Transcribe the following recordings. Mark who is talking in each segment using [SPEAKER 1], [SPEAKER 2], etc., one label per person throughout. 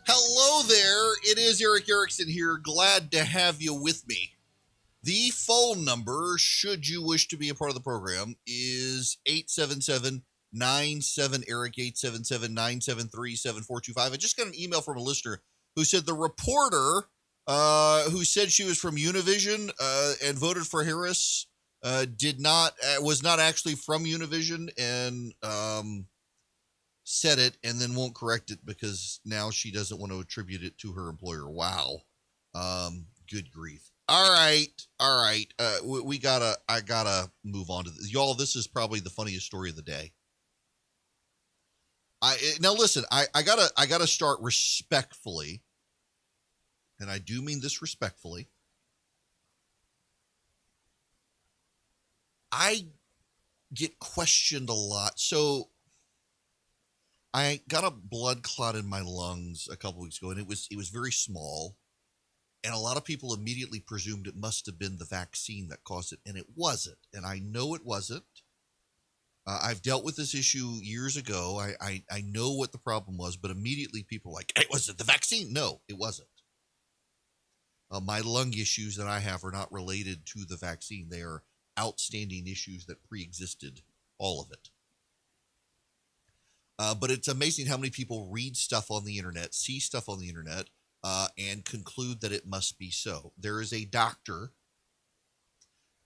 [SPEAKER 1] Hello there. It is Erick Erickson here. Glad to have you with me. The phone number, should you wish to be a part of the program, is 877-97-ERIC, 877-973-7425. I just got an email from a listener who said the reporter who said she was from Univision and voted for Harris was not actually from Univision and said it and then won't correct it because now she doesn't want to attribute it to her employer. Wow. Good grief. All right. I gotta move on to this. Y'all, this is probably the funniest story of the day. Now listen, I gotta start respectfully, and I do mean this respectfully. I get questioned a lot. So I got a blood clot in my lungs a couple weeks ago, and it was very small. And a lot of people immediately presumed it must have been the vaccine that caused it, and it wasn't. And I know it wasn't. I've dealt with this issue years ago. I know what the problem was, but immediately people were like, hey, was it the vaccine? No, it wasn't. My lung issues that I have are not related to the vaccine. They are outstanding issues that pre-existed all of it. But it's amazing how many people read stuff on the internet, see stuff on the internet, and conclude that it must be so. There is a doctor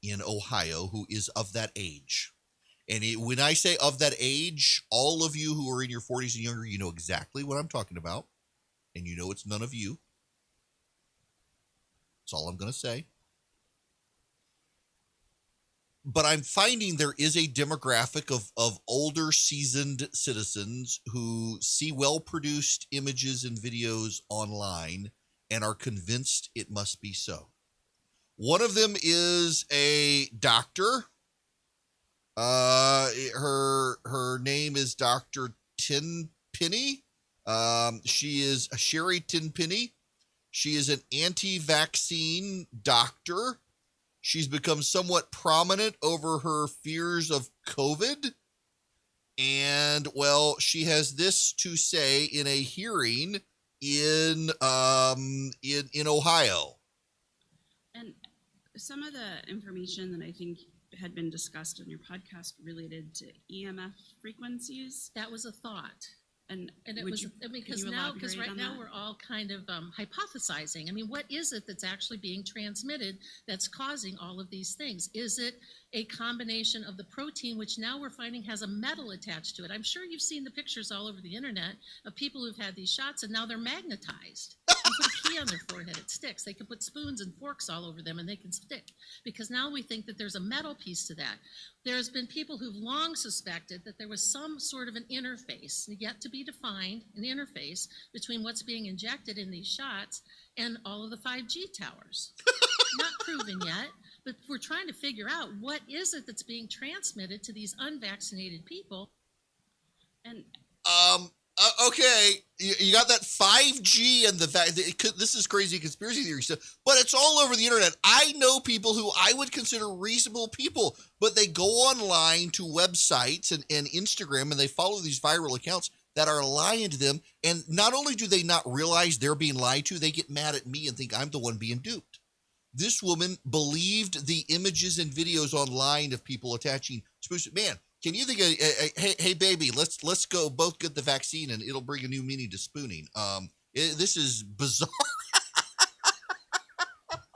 [SPEAKER 1] in Ohio who is of that age. And when I say of that age, all of you who are in your 40s and younger, you know exactly what I'm talking about. And you know it's none of you. That's all I'm going to say. But I'm finding there is a demographic of older, seasoned citizens who see well-produced images and videos online and are convinced it must be so. One of them is a doctor. Her name is Dr. Tenpenny. She is Sherry Tenpenny. She is an anti-vaccine doctor. She's become somewhat prominent over her fears of COVID. And, well, she has this to say in a hearing in Ohio.
[SPEAKER 2] And some of the information that I think had been discussed on your podcast related to EMF frequencies.
[SPEAKER 3] That was a thought.
[SPEAKER 2] And
[SPEAKER 3] it was because right now we're all kind of hypothesizing. I mean, what is it that's actually being transmitted that's causing all of these things? Is it a combination of the protein, which now we're finding has a metal attached to it? I'm sure you've seen the pictures all over the internet of people who've had these shots and now they're magnetized. You put a key on their forehead, it sticks. They can put spoons and forks all over them and they can stick because now we think that there's a metal piece to that. There's been people who've long suspected that there was some sort of an interface, yet to be defined, an interface between what's being injected in these shots and all of the 5G towers. Not proven yet, but we're trying to figure out what is it that's being transmitted to these unvaccinated people.
[SPEAKER 2] And
[SPEAKER 1] okay, you got that 5G and the fact that this is crazy conspiracy theory stuff, but it's all over the internet. I know people who I would consider reasonable people, but they go online to websites and Instagram and they follow these viral accounts that are lying to them. And not only do they not realize they're being lied to, they get mad at me and think I'm the one being duped. This woman believed the images and videos online of people attaching spoons. Man, can you think of, hey, baby, let's go both get the vaccine and it'll bring a new meaning to spooning. This is bizarre.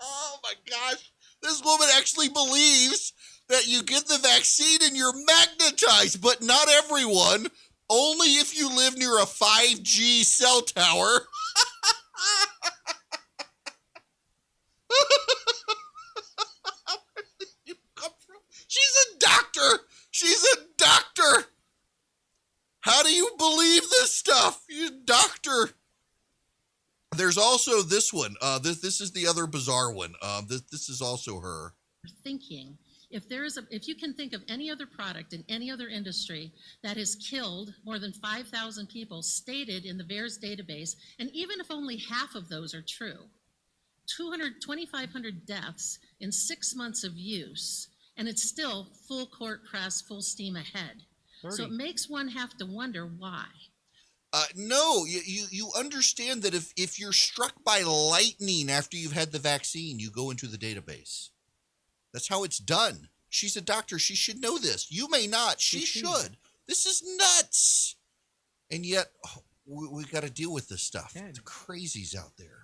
[SPEAKER 1] Oh my gosh. This woman actually believes that you get the vaccine and you're magnetized, but not everyone. Only if you live near a 5G cell tower. You come from? She's a doctor. She's a doctor. How do you believe this stuff? You doctor. There's also this one. This is the other bizarre one. This is also her.
[SPEAKER 3] Thinking if you can think of any other product in any other industry that has killed more than 5,000 people stated in the VAERS database, and even if only half of those are true, 2,500 deaths in 6 months of use, and it's still full court press, full steam ahead.
[SPEAKER 1] 30.
[SPEAKER 3] So it makes one have to wonder why.
[SPEAKER 1] No, you understand that if you're struck by lightning after you've had the vaccine, you go into the database. That's how it's done. She's a doctor. She should know this. You may not. She should. This is nuts. And yet, we got to deal with this stuff.
[SPEAKER 4] Yeah.
[SPEAKER 1] The crazies out there.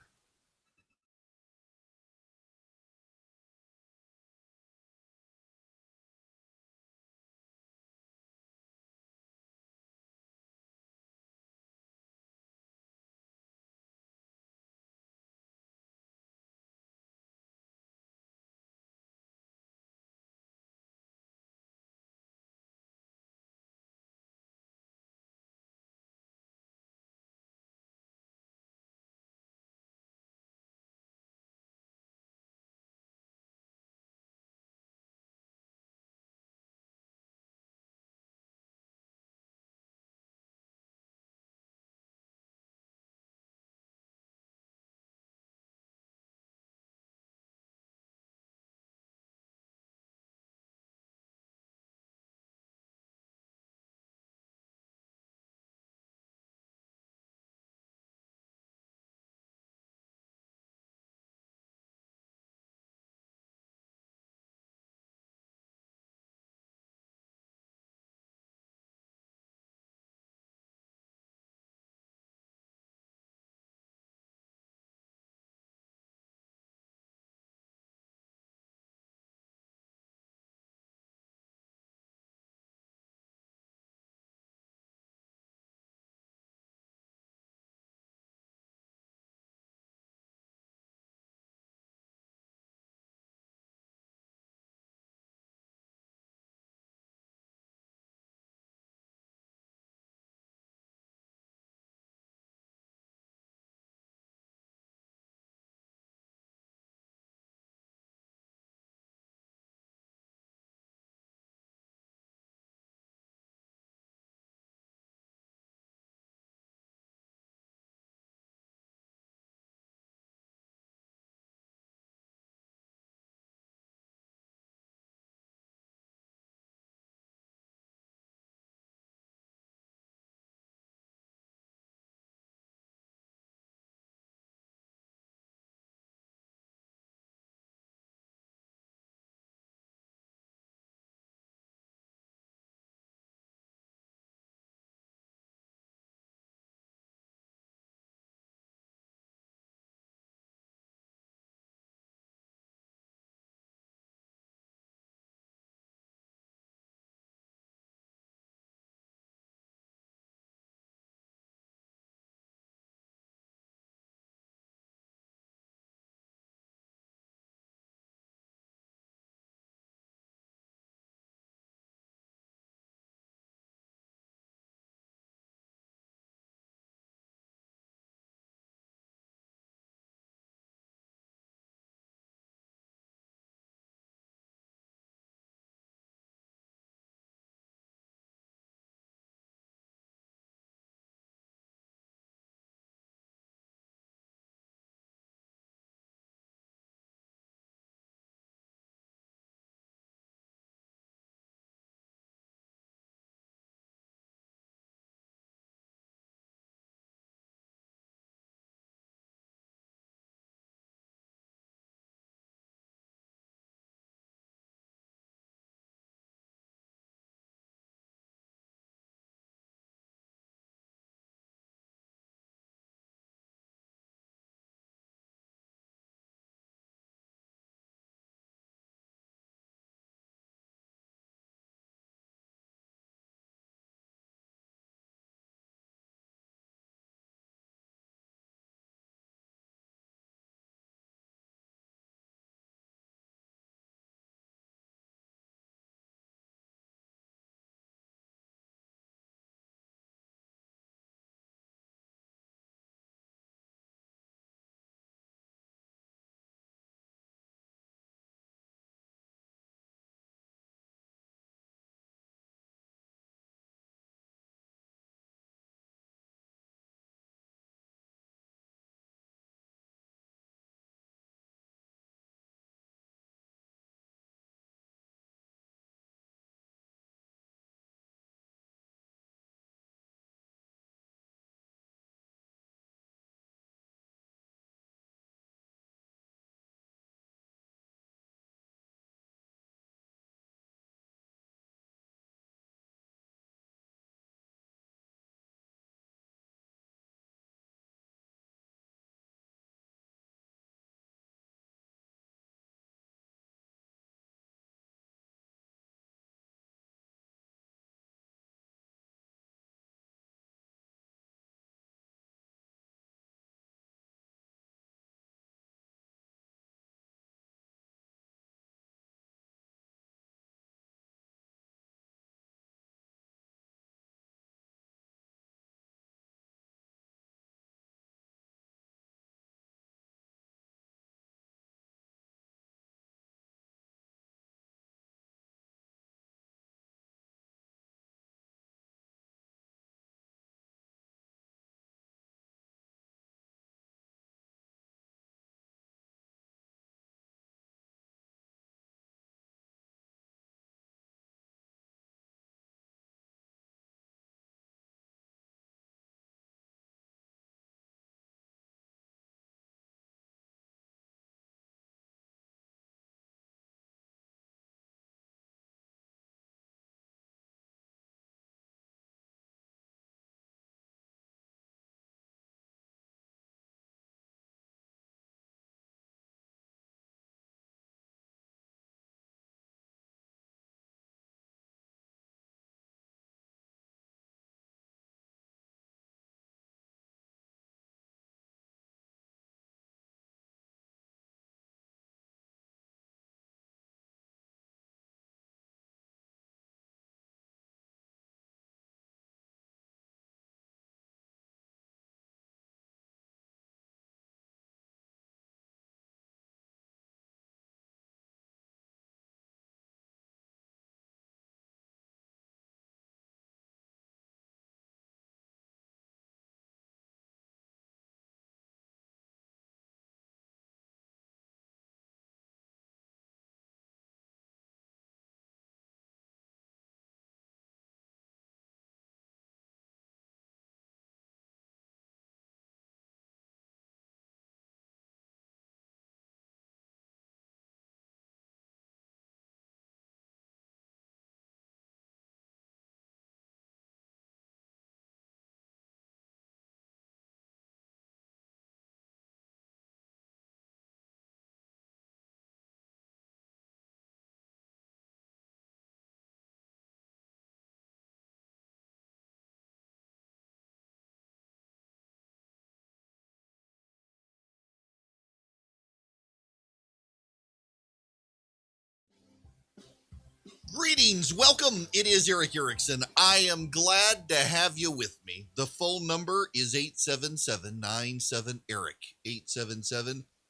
[SPEAKER 1] Greetings, welcome. It is Erick Erickson. I am glad to have you with me. The phone number is 877-97-ERIC,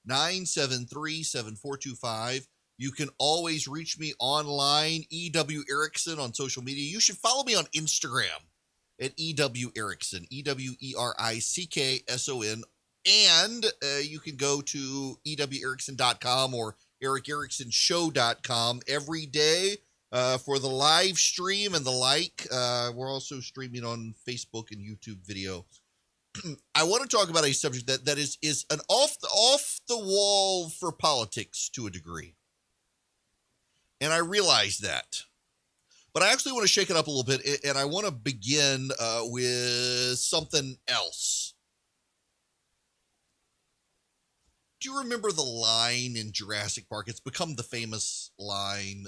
[SPEAKER 1] 877-973-7425. You can always reach me online, EW Erickson on social media. You should follow me on Instagram at EW Erickson, EWERICKSON. And you can go to EWErickson.com or ErickEricksonShow.com every day for the live stream and the like. We're also streaming on Facebook and YouTube video. I want to talk about a subject that is an off the wall for politics to a degree. And I realize that. But I actually want to shake it up a little bit, and I want to begin with something else. Do you remember the line in Jurassic Park? It's become the famous line.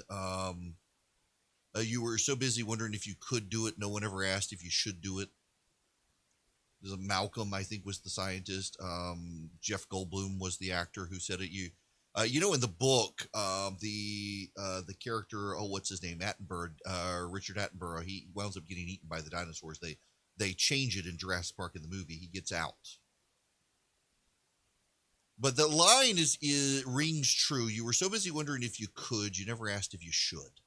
[SPEAKER 1] You were so busy wondering if you could do it, no one ever asked if you should do it. There's Malcolm, I think, was the scientist. Jeff Goldblum was the actor who said it. You know, in the book, the character, what's his name, Richard Attenborough, he winds up getting eaten by the dinosaurs. They change it in Jurassic Park in the movie. He gets out. But the line rings true. You were so busy wondering if you could, you never asked if you should.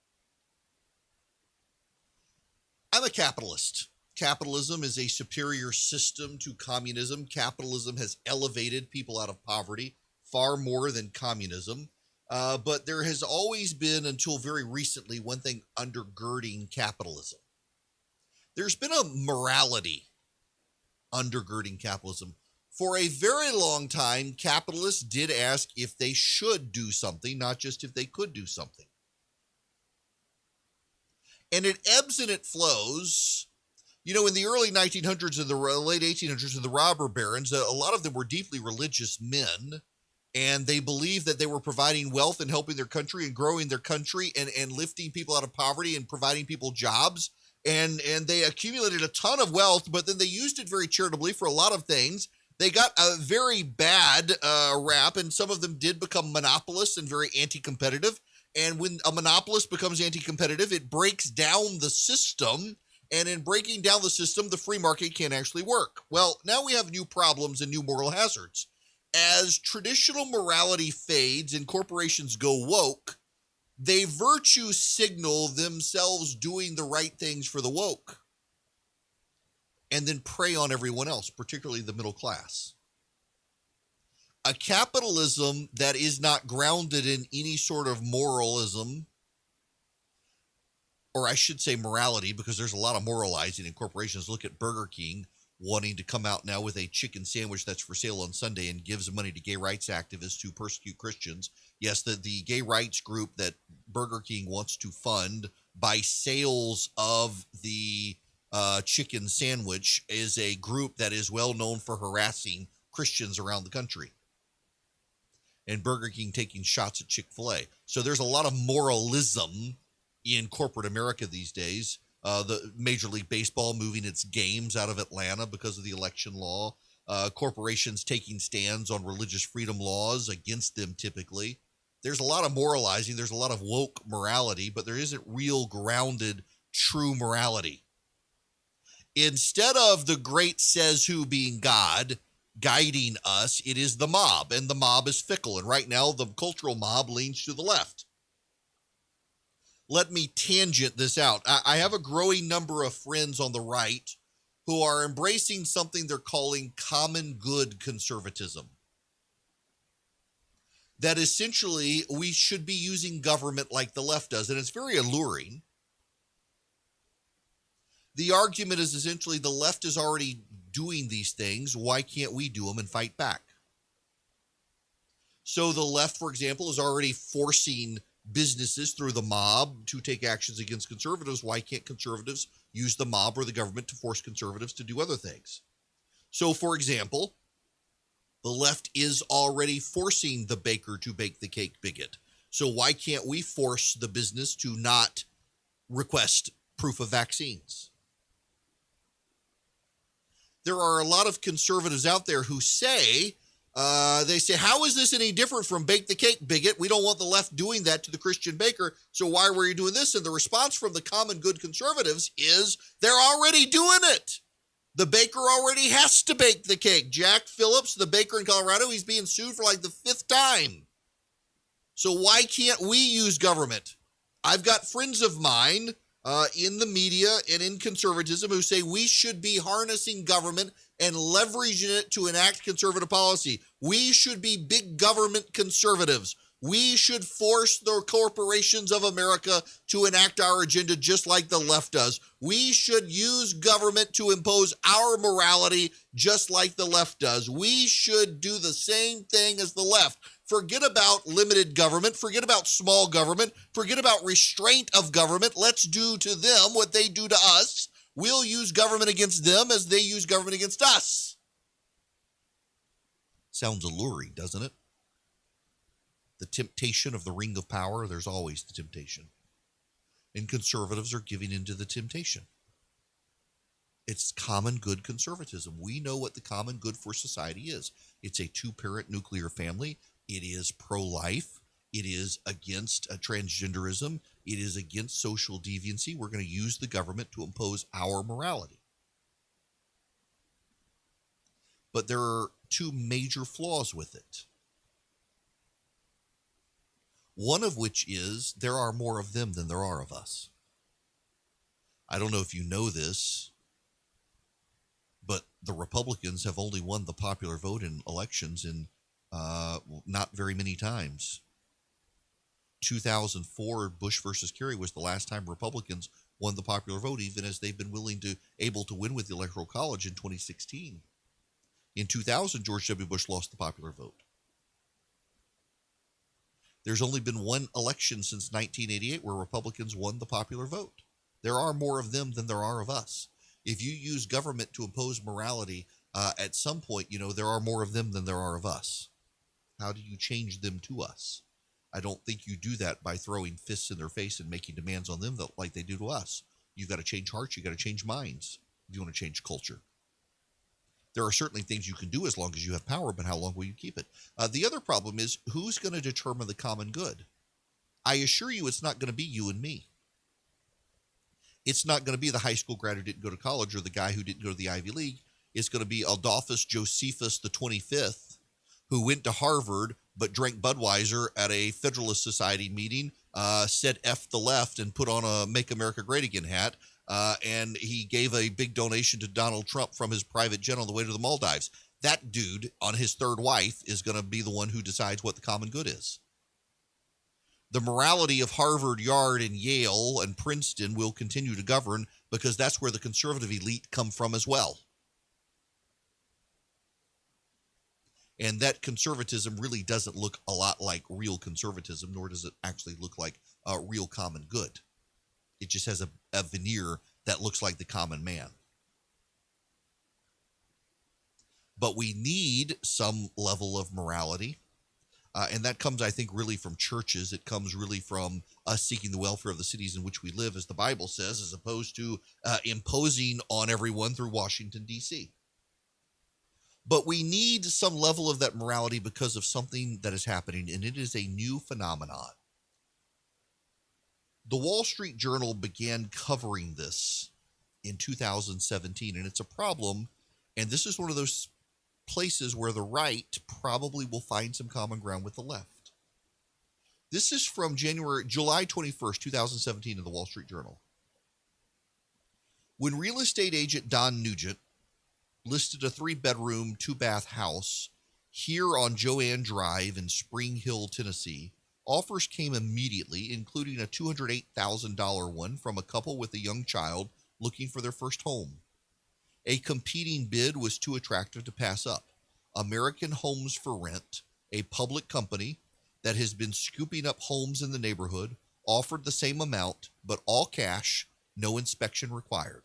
[SPEAKER 1] I'm a capitalist. Capitalism is a superior system to communism. Capitalism has elevated people out of poverty far more than communism. But there has always been, until very recently, one thing undergirding capitalism. There's been a morality undergirding capitalism. For a very long time, capitalists did ask if they should do something, not just if they could do something. And it ebbs and it flows. You know, in the early 1900s and the late 1800s, the robber barons, a lot of them were deeply religious men, and they believed that they were providing wealth and helping their country and growing their country and lifting people out of poverty and providing people jobs. And they accumulated a ton of wealth, but then they used it very charitably for a lot of things. They got a very bad rap, and some of them did become monopolists and very anti-competitive. And when a monopolist becomes anti-competitive, it breaks down the system. And in breaking down the system, the free market can't actually work. Well, now we have new problems and new moral hazards. As traditional morality fades and corporations go woke, they virtue signal themselves doing the right things for the woke, and then prey on everyone else, particularly the middle class. A capitalism that is not grounded in any sort of moralism, or I should say morality, because there's a lot of moralizing in corporations. Look at Burger King wanting to come out now with a chicken sandwich that's for sale on Sunday and gives money to gay rights activists to persecute Christians. Yes, the gay rights group that Burger King wants to fund by sales of the chicken sandwich is a group that is well known for harassing Christians around the country. And Burger King taking shots at Chick-fil-A. So there's a lot of moralism in corporate America these days. The Major League Baseball moving its games out of Atlanta because of the election law. Corporations taking stands on religious freedom laws against them typically. There's a lot of moralizing. There's a lot of woke morality, but there isn't real grounded, true morality. Instead of the great says who being God guiding us, it is the mob, and the mob is fickle. And right now, the cultural mob leans to the left. Let me tangent this out. I have a growing number of friends on the right who are embracing something they're calling common good conservatism. That essentially we should be using government like the left does, and it's very alluring. The argument is essentially the left is already doing these things. Why can't we do them and fight back? So the left, for example, is already forcing businesses through the mob to take actions against conservatives. Why can't conservatives use the mob or the government to force conservatives to do other things? So, for example, the left is already forcing the baker to bake the cake bigot. So why can't we force the business to not request proof of vaccines? There are a lot of conservatives out there who say They say, how is this any different from bake the cake, bigot? We don't want the left doing that to the Christian baker, so why were you doing this? And the response from the common good conservatives is they're already doing it. The baker already has to bake the cake. Jack Phillips, the baker in Colorado, he's being sued for like the 5th time. So why can't we use government? I've got friends of mine in the media and in conservatism who say we should be harnessing government and leveraging it to enact conservative policy. We should be big government conservatives. We should force the corporations of America to enact our agenda just like the left does. We should use government to impose our morality just like the left does. We should do the same thing as the left. Forget about limited government. Forget about small government. Forget about restraint of government. Let's do to them what they do to us. We'll use government against them as they use government against us. Sounds alluring, doesn't it? The temptation of the ring of power, there's always the temptation. And conservatives are giving into the temptation. It's common good conservatism. We know what the common good for society is. It's a 2-parent nuclear family. It is pro-life. It is against transgenderism. It is against social deviancy. We're going to use the government to impose our morality. But there are 2 major flaws with it. One of which is there are more of them than there are of us. I don't know if you know this, but the Republicans have only won the popular vote in elections in not very many times. 2004, Bush versus Kerry was the last time Republicans won the popular vote, even as they've been able to win with the Electoral College in 2016. In 2000, George W. Bush lost the popular vote. There's only been one election since 1988 where Republicans won the popular vote. There are more of them than there are of us. If you use government to impose morality, at some point, there are more of them than there are of us. How do you change them to us? I don't think you do that by throwing fists in their face and making demands on them like they do to us. You've got to change hearts. You've got to change minds if you want to change culture. There are certainly things you can do as long as you have power, but how long will you keep it? The other problem is who's going to determine the common good? I assure you it's not going to be you and me. It's not going to be the high school grad who didn't go to college or the guy who didn't go to the Ivy League. It's going to be Adolphus Josephus the 25th, who went to Harvard but drank Budweiser at a Federalist Society meeting, said F the left and put on a Make America Great Again hat. And he gave a big donation to Donald Trump from his private jet on the way to the Maldives. That dude on his 3rd wife is going to be the one who decides what the common good is. The morality of Harvard, Yard, and Yale and Princeton will continue to govern because that's where the conservative elite come from as well. And that conservatism really doesn't look a lot like real conservatism, nor does it actually look like real common good. It just has a veneer that looks like the common man. But we need some level of morality. And that comes, I think, really from churches. It comes really from us seeking the welfare of the cities in which we live, as the Bible says, as opposed to imposing on everyone through Washington, D.C. But we need some level of that morality because of something that is happening, and it is a new phenomenon. The Wall Street Journal began covering this in 2017, and it's a problem, and this is one of those places where the right probably will find some common ground with the left. This is from July 21st, 2017 in the Wall Street Journal. When real estate agent Don Nugent listed a 3-bedroom, 2-bath house here on Joanne Drive in Spring Hill, Tennessee, offers came immediately, including a $208,000 one from a couple with a young child looking for their first home. A competing bid was too attractive to pass up. American Homes for Rent, a public company that has been scooping up homes in the neighborhood, offered the same amount, but all cash, no inspection required.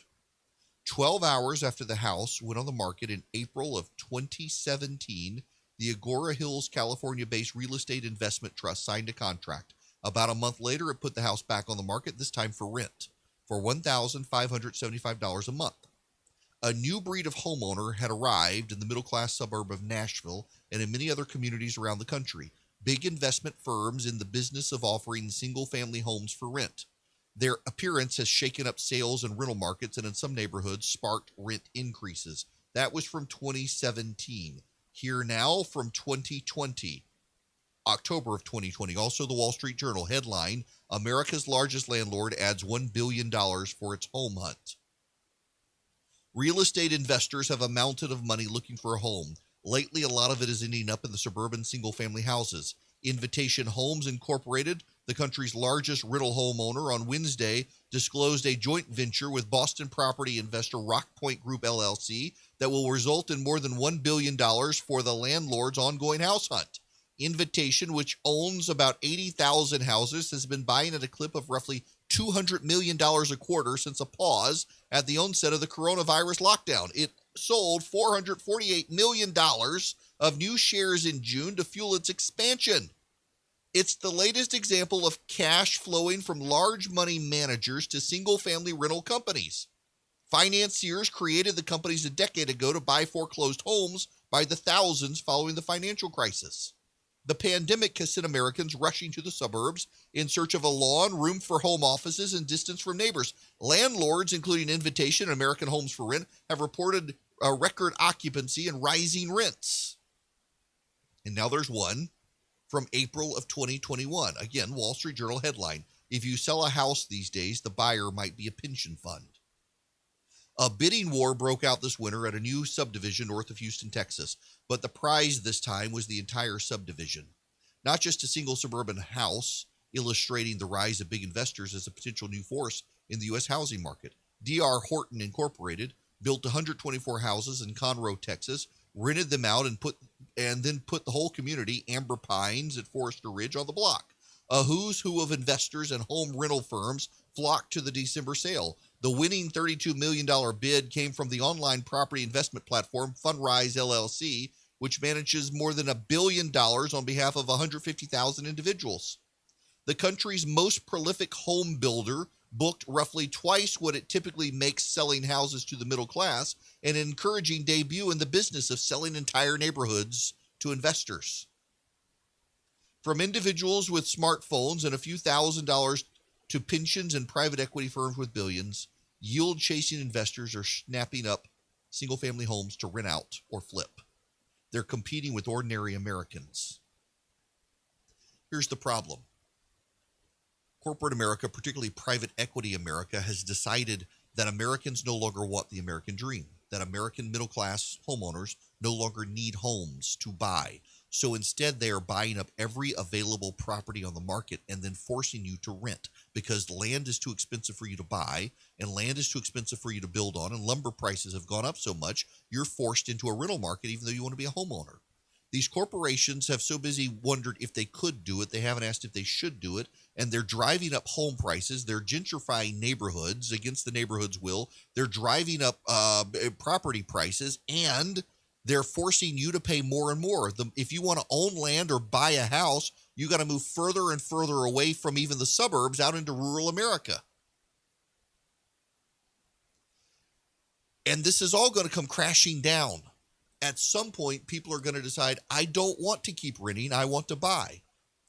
[SPEAKER 1] 12 hours after the house went on the market in April of 2017, the Agora Hills, California-based real estate investment trust signed a contract. About a month later, it put the house back on the market, this time for rent, for $1,575 a month. A new breed of homeowner had arrived in the middle-class suburb of Nashville and in many other communities around the country. Big investment firms in the business of offering single-family homes for rent. Their appearance has shaken up sales and rental markets and in some neighborhoods sparked rent increases. That was from 2017. Here now from 2020. October of 2020. Also the Wall Street Journal headline, America's largest landlord adds $1 billion for its home hunt. Real estate investors have a mountain of money looking for a home. Lately, a lot of it is ending up in the suburban single-family houses. Invitation Homes Incorporated, the country's largest rental homeowner, on Wednesday disclosed a joint venture with Boston property investor Rockpoint Group LLC that will result in more than $1 billion for the landlord's ongoing house hunt. Invitation, which owns about 80,000 houses, has been buying at a clip of roughly $200 million a quarter since a pause at the onset of the coronavirus lockdown. It sold $448 million of new shares in June to fuel its expansion. It's the latest example of cash flowing from large money managers to single-family rental companies. Financiers created the companies a decade ago to buy foreclosed homes by the thousands following the financial crisis. The pandemic has sent Americans rushing to the suburbs in search of a lawn, room for home offices, and distance from neighbors. Landlords, including Invitation and American Homes for Rent, have reported a record occupancy and rising rents. And now there's one from April of 2021. Again, Wall Street Journal headline, if you sell a house these days, the buyer might be a pension fund. A bidding war broke out this winter at a new subdivision north of Houston, Texas, but the prize this time was the entire subdivision. Not just a single suburban house, illustrating the rise of big investors as a potential new force in the U.S. housing market. D.R. Horton Incorporated built 124 houses in Conroe, Texas, rented them out and then put the whole community, Amber Pines at Forester Ridge, on the block. A who's who of investors and home rental firms flocked to the December sale. The winning $32 million bid came from the online property investment platform Fundrise LLC, which manages more than $1 billion on behalf of 150,000 individuals. The country's most prolific home builder booked roughly twice what it typically makes selling houses to the middle class, an encouraging debut in the business of selling entire neighborhoods to investors. From individuals with smartphones and a few $1,000s to pensions and private equity firms with billions, yield-chasing investors are snapping up single-family homes to rent out or flip. They're competing with ordinary Americans. Here's the problem. Corporate America, particularly private equity America, has decided that Americans no longer want the American dream, that American middle-class homeowners no longer need homes to buy. So instead, they are buying up every available property on the market and then forcing you to rent because land is too expensive for you to buy and land is too expensive for you to build on, and lumber prices have gone up so much, you're forced into a rental market even though you want to be a homeowner. These corporations have so busy wondered if they could do it, they haven't asked if they should do it, and they're driving up home prices. They're gentrifying neighborhoods against the neighborhood's will. They're driving up property prices, and they're forcing you to pay more and more. If you want to own land or buy a house, you got to move further and further away from even the suburbs out into rural America. And this is all going to come crashing down. At some point, people are going to decide, I don't want to keep renting, I want to buy.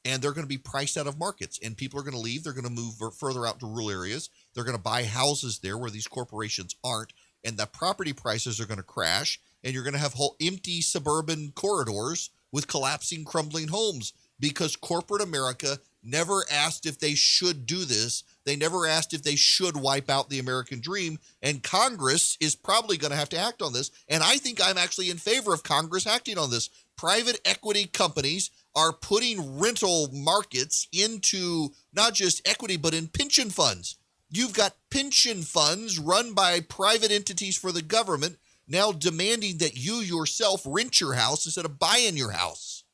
[SPEAKER 1] And they're going to be priced out of markets. And people are going to leave. They're going to move further out to rural areas. They're going to buy houses there where these corporations aren't. And the property prices are going to crash. And you're going to have whole empty suburban corridors with collapsing, crumbling homes because corporate America never asked if they should do this. They never asked if they should wipe out the American dream. And Congress is probably going to have to act on this. And I think I'm actually in favor of Congress acting on this. Private equity companies are putting rental markets into not just equity, but in pension funds. You've got pension funds run by private entities for the government now demanding that you yourself rent your house instead of buying your house.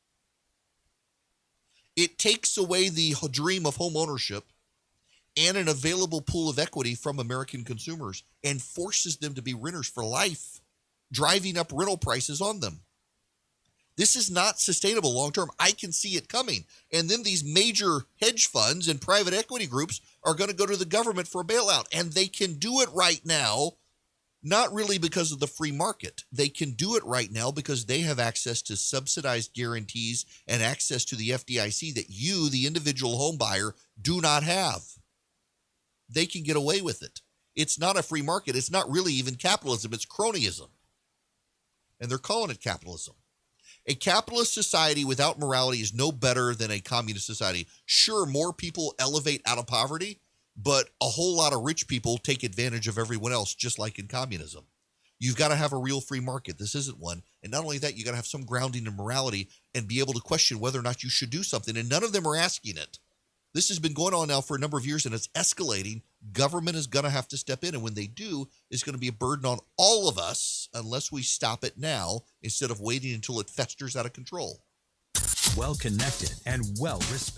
[SPEAKER 1] It takes away the dream of home ownership and an available pool of equity from American consumers and forces them to be renters for life, driving up rental prices on them. This is not sustainable long term. I can see it coming. And then these major hedge funds and private equity groups are going to go to the government for a bailout. And they can do it right now Not really because of the free market. They can do it right now because they have access to subsidized guarantees and access to the FDIC that you, the individual home buyer, do not have. They can get away with it. It's not a free market. It's not really even capitalism. It's cronyism. And they're calling it capitalism. A capitalist society without morality is no better than a communist society. Sure, more people elevate out of poverty, but a whole lot of rich people take advantage of everyone else, just like in communism. You've got to have a real free market. This isn't one. And not only that, you got to have some grounding in morality and be able to question whether or not you should do something. And none of them are asking it. This has been going on now for a number of years, and it's escalating. Government is going to have to step in, and when they do, it's going to be a burden on all of us unless we stop it now instead of waiting until it festers out of control.
[SPEAKER 4] Well connected and well respected.